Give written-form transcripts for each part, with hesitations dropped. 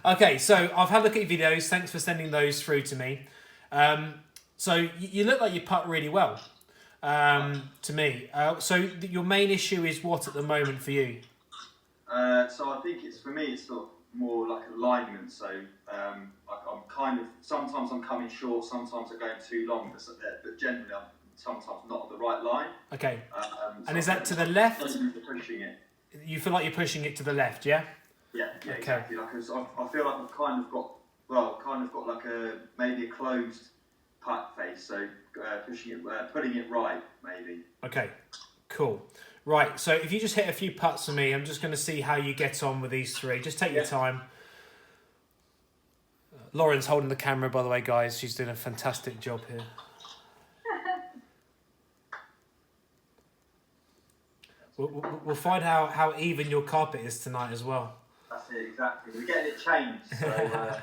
Okay, so I've had a look at your videos. Thanks for sending those through to me. So you look like you putt really well to me. So your main issue is what at the moment for you? So I think for me, it's sort of more like alignment. So I'm kind of, sometimes I'm coming short, sometimes I'm going too long, but generally I'm sometimes not on the right line. Okay. So And is that to the left? Pushing it. You feel like you're pushing it to the left, yeah? Yeah, Okay. exactly. Like I feel like I've kind of got like maybe a closed putt face. So putting it right, maybe. Okay, cool. Right, so if you just hit a few putts for me, I'm just going to see how you get on with these three. Just take your time. Lauren's holding the camera, by the way, guys. She's doing a fantastic job here. We'll find how even your carpet is tonight as well. That's it, exactly. We're getting it changed, so...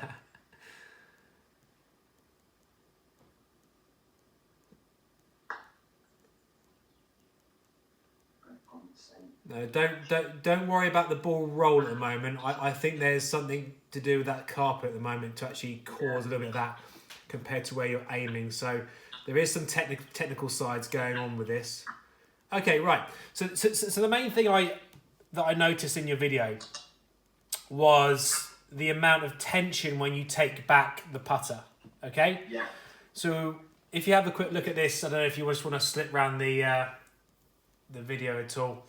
No, don't worry about the ball roll at the moment. I think there's something to do with that carpet at the moment to actually cause a little bit of that compared to where you're aiming. So there is some technical sides going on with this. Okay, right. So the main thing that I noticed in your video was the amount of tension when you take back the putter. Okay. Yeah. So if you have a quick look at this, I don't know if you just want to slip around the video at all.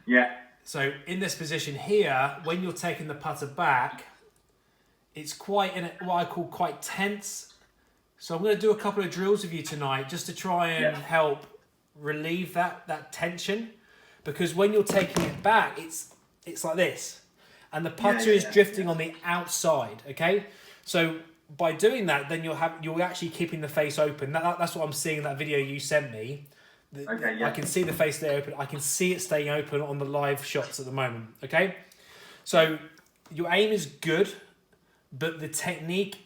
Yeah. So in this position here, when you're taking the putter back, it's quite in what I call quite tense. So I'm going to do a couple of drills with you tonight just to try and help relieve that tension, because when you're taking it back, it's like this, and the putter is drifting on the outside. Okay, so by doing that, then you're actually keeping the face open. That's what I'm seeing in that video you sent me. I can see the face stay open. I can see it staying open on the live shots at the moment. Okay, so your aim is good, but the technique,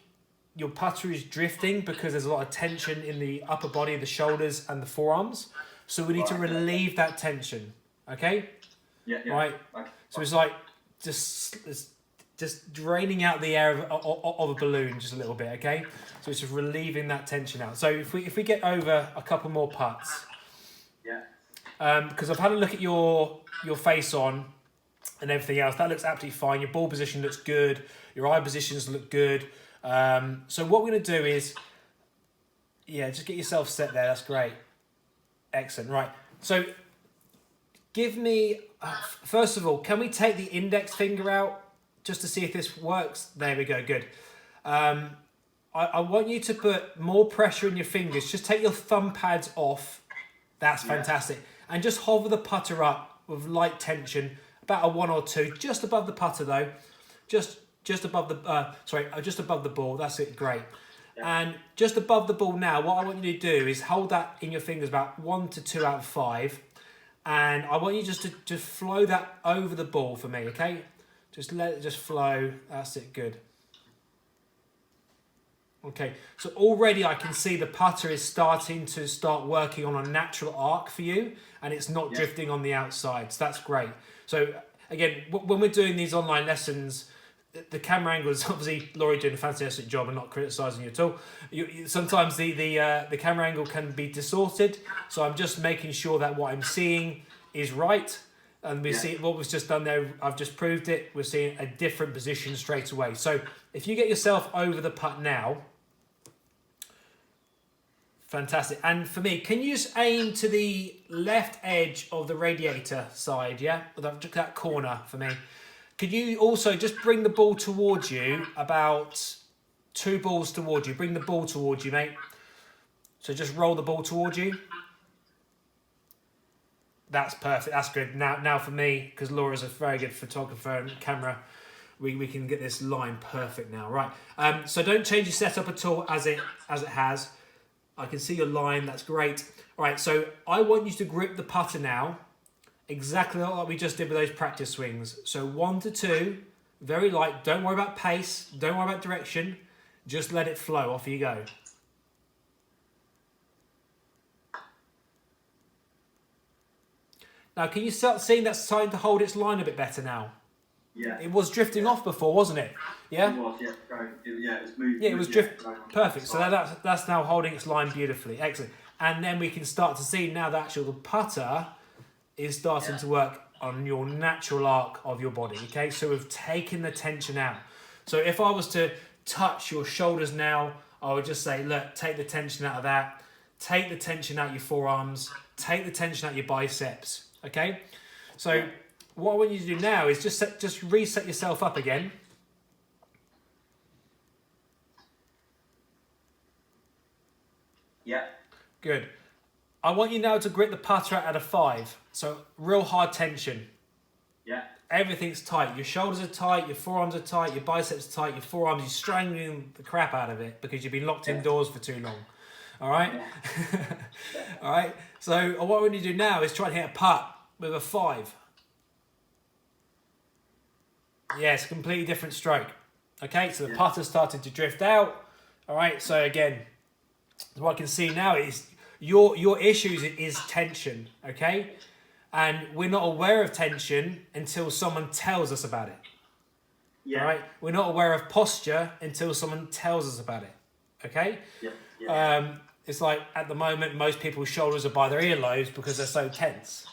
your putter is drifting because there's a lot of tension in the upper body, the shoulders and the forearms. So we need to relieve that tension. Okay? Yeah. Right? Okay. So it's like just draining out the air of a balloon just a little bit, okay? So it's just relieving that tension out. So if we get over a couple more putts. Because I've had a look at your face on and everything else. That looks absolutely fine. Your ball position looks good. Your eye positions look good. So what we're going to do is, just get yourself set there. That's great. Excellent. Right. So give me, first of all, can we take the index finger out just to see if this works? There we go. Good. I want you to put more pressure in your fingers. Just take your thumb pads off. That's fantastic. And just hover the putter up with light tension, about a 1 or 2, just above the putter though. Just above the, just above the ball. That's it. Great. Yeah. And just above the ball now, what I want you to do is hold that in your fingers about 1 to 2 out of 5. And I want you just to flow that over the ball for me, okay? Just let it just flow. That's it. Good. Okay, so already I can see the putter is starting to working on a natural arc for you, and it's not drifting on the outside. So that's great. So again, when we're doing these online lessons, the camera angle is obviously Laurie doing a fantastic job and not criticising you at all. Sometimes the camera angle can be distorted, so I'm just making sure that what I'm seeing is right. And we see what was just done there. I've just proved it. We're seeing a different position straight away. So if you get yourself over the putt now. Fantastic. And for me, can you just aim to the left edge of the radiator side, that corner for me? Could you also just bring the ball towards you, about 2 balls towards you? Bring the ball towards you, mate. So just roll the ball towards you. That's perfect. That's good. Now for me, because Laura's a very good photographer and camera, we can get this line perfect now. Right. So don't change your setup at all as it has. I can see your line. That's great. All right, so I want you to grip the putter now, exactly like we just did with those practice swings. So 1 to 2, very light. Don't worry about pace. Don't worry about direction. Just let it flow. Off you go. Now, can you start seeing that starting to hold its line a bit better now? Yeah. It was drifting off before, wasn't it? Yeah? It was, it was moving. Yeah, it was perfect. So that's now holding its line beautifully. Excellent. And then we can start to see now that actually the putter is starting to work on your natural arc of your body. Okay, so we've taken the tension out. So if I was to touch your shoulders now, I would just say, look, take the tension out of that. Take the tension out of your forearms. Take the tension out of your biceps. Okay? So what I want you to do now is just reset yourself up again. Yeah. Good. I want you now to grip the putter at a 5. So real hard tension. Yeah. Everything's tight. Your shoulders are tight, your forearms are tight, your biceps are tight, your forearms, you're strangling the crap out of it because you've been locked indoors for too long. All right? Yeah. All right? So what I want you to do now is try and hit a putt with a 5. Yeah, it's a completely different stroke. Okay, so the putter's started to drift out. All right, so again, what I can see now is your issues is tension, okay? And we're not aware of tension until someone tells us about it. Yeah. All right? We're not aware of posture until someone tells us about it, okay? Yeah. Yeah. It's like at the moment, most people's shoulders are by their earlobes because they're so tense.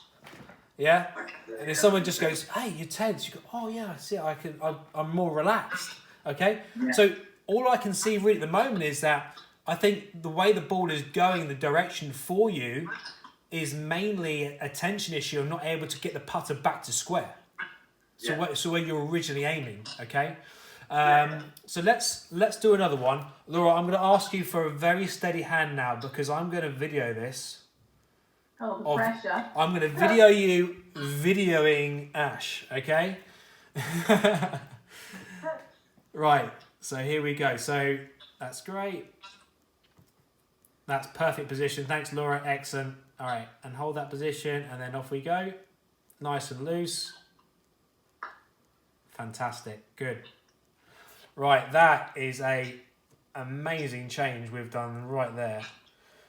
Yeah? And if someone just goes, hey, you're tense, you go, oh yeah, I see, I'm more relaxed, okay? Yeah. So all I can see really at the moment is that I think the way the ball is going, the direction for you is mainly a tension issue of not able to get the putter back to square. So where you're originally aiming, okay? So let's do another one. Laura, I'm going to ask you for a very steady hand now because I'm going to video this. Oh, the pressure. I'm going to video you videoing Ash, okay? Right, so here we go. So that's great. That's perfect position. Thanks, Laura. Excellent. All right, and hold that position, and then off we go. Nice and loose. Fantastic. Good. Right, that is a amazing change we've done right there.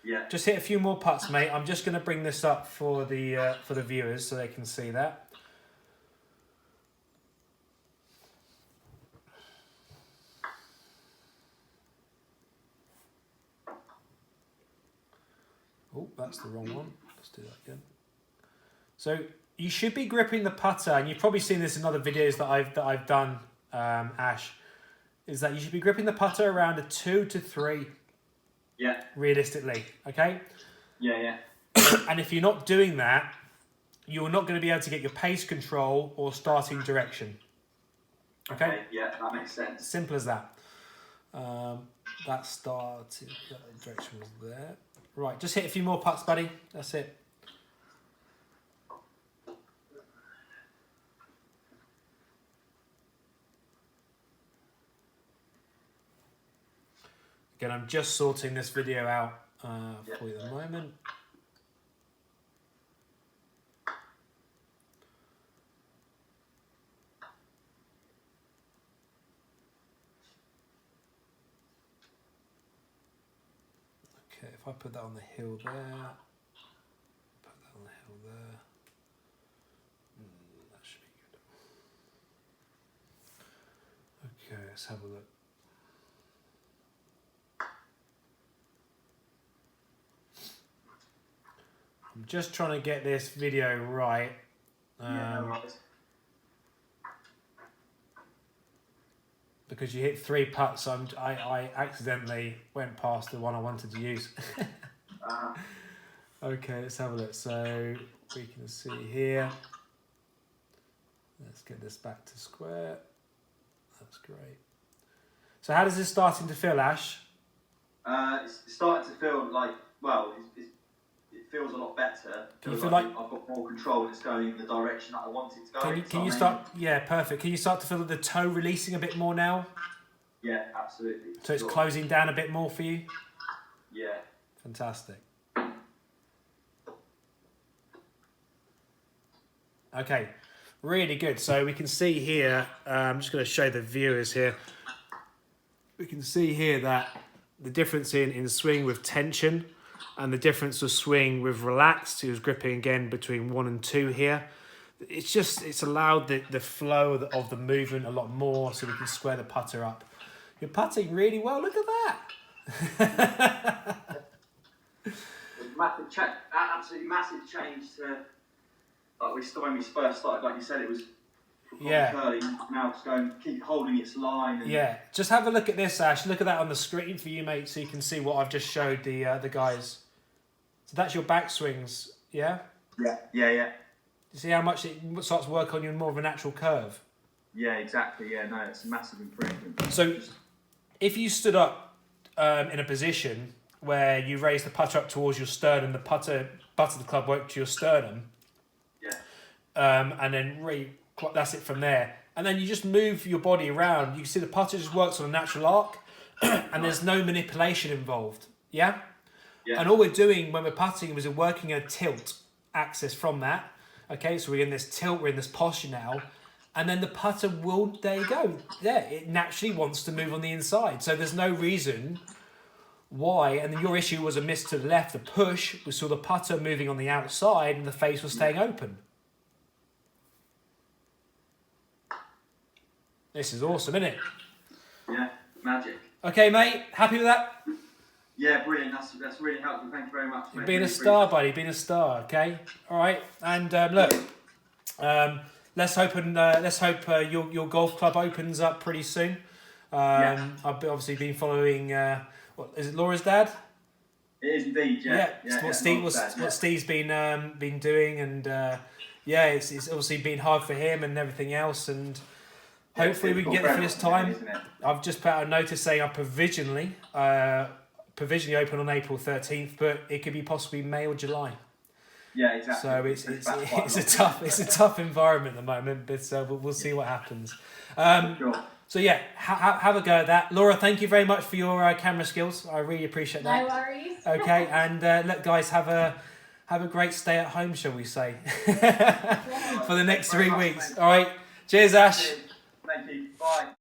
Yeah. Just hit a few more putts, mate. I'm just going to bring this up for the viewers so they can see that. Oh, that's the wrong one. Let's do that again. So you should be gripping the putter, and you've probably seen this in other videos that I've done, Ash. Is that you should be gripping the putter around a 2 to 3. Yeah. Realistically, okay? Yeah. And if you're not doing that, you're not going to be able to get your pace control or starting direction. Okay? Yeah, that makes sense. Simple as that. That started, that direction was there. Right, just hit a few more putts, buddy. That's it. Again, I'm just sorting this video out for you at the moment. Okay, if I put that on the hill there, put that on the hill there, that should be good. Okay, let's have a look. I'm just trying to get this video right. Because you hit 3 putts, so I accidentally went past the one I wanted to use. Okay, let's have a look. So we can see here. Let's get this back to square. That's great. So how does this starting to feel, Ash? It's starting to feel like, well, it feels a lot better. Can you feel like I've got more control and it's going in the direction that I want it to go. Can you start? Yeah, perfect. Can you start to feel the toe releasing a bit more now? Yeah, absolutely. So it's closing down a bit more for you? Yeah. Fantastic. Okay, really good. So we can see here, I'm just going to show the viewers here. We can see here that the difference in swing with tension and the difference of swing with relaxed. He was gripping again between 1 and 2 here. it's allowed the flow of the movement a lot more, so we can square the putter up. You're putting really well. Look at that. Massive absolutely massive change to like when we first started. Like you said, it was curly. Now it's going, keep holding its line. And just have a look at this, Ash. Look at that on the screen for you, mate, so you can see what I've just showed the guys. So that's your backswings, yeah? Yeah. You see how much it starts to work on you in more of a natural curve? Yeah, exactly. Yeah, no, it's a massive improvement. So if you stood up in a position where you raise the putter up towards your sternum, the butt of the club work to your sternum, and then that's it from there. And then you just move your body around. You can see the putter just works on a natural arc, and there's no manipulation involved. Yeah? And all we're doing when we're putting is we're working a tilt axis from that. Okay, so we're in this tilt, we're in this posture now. And then the putter will, there you go. Yeah, it naturally wants to move on the inside. So there's no reason why. And your issue was a miss to the left, the push. We saw the putter moving on the outside and the face was staying open. This is awesome, isn't it? Yeah, magic. Okay, mate, happy with that? Yeah, brilliant. That's really helpful. Thank you very much, mate. You've been a star, buddy. Been a star. Okay. All right. And look, let's hope your golf club opens up pretty soon. I've obviously been following. What is it? Laura's dad? It is indeed. What Steve's been doing, and it's obviously been hard for him and everything else, and hopefully we can get there for this time. I've just put out a notice saying I provisionally open on April 13th, but it could be possibly May or July. Yeah, exactly. So it's a tough environment at the moment, but we'll see what happens. Sure. So have a go at that. Laura, thank you very much for your camera skills. I really appreciate that. No worries. Okay, and look, guys, have a great stay at home, shall we say, for the next 3 weeks. All right. Cheers, Ash. Thank you. Bye.